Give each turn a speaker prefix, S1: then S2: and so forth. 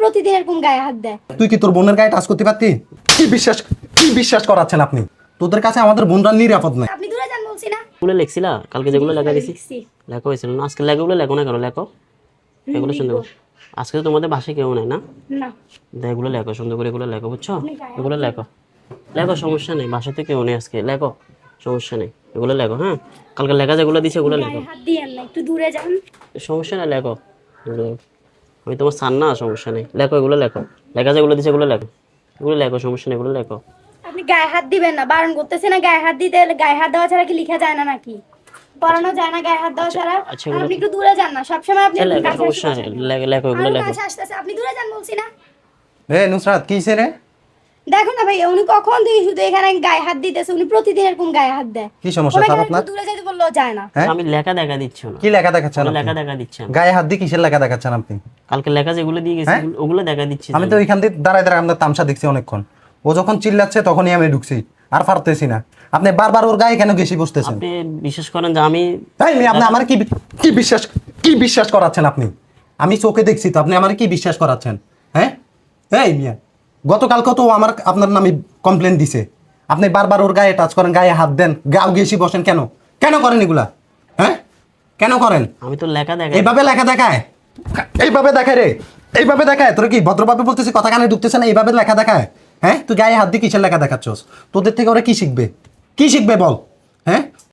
S1: প্রতিদিন এরকম গায়ে হাত দেয়।
S2: তুই কি তোর বোনের গায়ে টাচ করতে পারতি? কি বিশ্বাস করাচ্ছেন আপনি? তোদের কাছে আমাদের বোনরা নিরাপদ নয়।
S1: আপনি দূরে যান বলছি না।
S3: এগুলো লেখছিলা কালকে যেগুলো লেখা দিছি
S1: লিখছি।
S3: লেখা হয়েছিল না? আজকে লেখাগুলো লেখো না কেন? লেখো, এগুলো সুন্দর। আজকে তো তোমাদের বাসায় কেউ নাই না?
S1: না
S3: এগুলো লেখো সুন্দর করে, এগুলো লেখো, বুঝছো?
S1: আপনি গায়ে হাত
S3: এগুলো লেখো, লেখো, সমস্যা নেই। বাসাতে কেউ নেই আজকে, লেখো, সমস্যা নেই। এগুলো লেখো, হ্যাঁ? কালকে লেখা যেগুলো দিছে ওগুলো লেখো,
S1: গায়ে হাত দিয়েন না, একটু দূরে যান।
S3: সমস্যা নেই, লেখো। আমি তোমার সান না, সমস্যা নেই। লেখো, এগুলো লেখো, লেখা যেগুলো দিছে এগুলো লেখো, এগুলো লেখো, সমস্যা নেই, এগুলো লেখো।
S1: আপনি গায়ে হাত দিবেন না, বারণ করতেছে না গায়ে হাত দিতে। গায়ে হাত দেওয়া ছাড়া কি লেখা যায় না নাকি? পড়ানো যায় না গায়ে হাত দেওয়া ছাড়া?
S3: আচ্ছা,
S1: আর
S3: এগুলো
S1: আপনি একটু দূরে যান না, সবসময় আপনি এরকম
S3: লেখো,
S1: কাছে
S3: সমস্যা
S1: আসতে
S3: নেই,
S1: বসেন।
S3: লেখো, এগুলো
S1: আরো
S3: লেখো।
S1: কাছে আসতেছে, আপনি দূরে যান বলছি না।
S2: নুসরাত কিসে রে?
S1: দেখো না ভাই, উনি কখন থেকে শুধু এখানে গায়ে হাত দিতেছে। উনি প্রতিদিন এরকম গায়ে হাত দেয়।
S2: কি সমস্যা
S1: ওনাকে
S2: স্যার
S1: একটু
S2: আপনার?
S1: দূরে যেতে বললেও যায় না।
S2: হ্যাঁ?
S3: আমি লেখা দেখা দিচ্ছি না।
S2: কি লেখা দেখাচ্ছেন
S3: ওগুলো
S2: আপনি?
S3: লেখা দেখা দিচ্ছি না।
S2: গায়ে হাত দিয়ে কিসের লেখা দেখাচ্ছেন আপনি?
S3: কালকে লেখা যেগুলো দিয়ে গেছি
S2: হ্যাঁ?
S3: ওগুলো দেখা দিচ্ছি।
S2: আমি তো ওইখান দিয়ে দাঁড়ায় দাঁড়ায় আপনার তামসা দেখছি অনেকক্ষণ। ও যখন চিল্লাচ্ছে তখনই আমি ঢুকছি, আর পারতেছি না। আপনি বারবার ওর গায়ে কেন ঘেঁষি বসতেছেন?
S3: আপনি বিশ্বাস করেন যে আমি
S2: তাই আপনি আমার কি বিশ্বাস করাচ্ছেন আপনি? আমি চোখে দেখছি তো, আপনি আমার কি বিশ্বাস করাচ্ছেন? হ্যাঁ এই মিয়া, গতকালকে তো আপনার নামে কমপ্লেন দিছে। আপনি বারবার ওর গায়ে টাচ করেন, গায়ে হাত দেন, গাও ঘেঁষি বসেন, কেন কেন করেন এগুলা? হ্যাঁ কেন করেন?
S3: আমি তো লেখা দেখা
S2: এইভাবে লেখা দেখায়? এইভাবে দেখায় রে, এইভাবে দেখায়? তোর কি ভদ্রভাবে বলতেছি, কথা কানে ঢুকতেছে না? এইভাবে লেখা দেখায়? হ্যাঁ, তুই গায়ে হাত দিয়ে কিসের লেখা দেখাচ্ছস? তোদের থেকে ওরা কি শিখবে? কি শিখবে বল?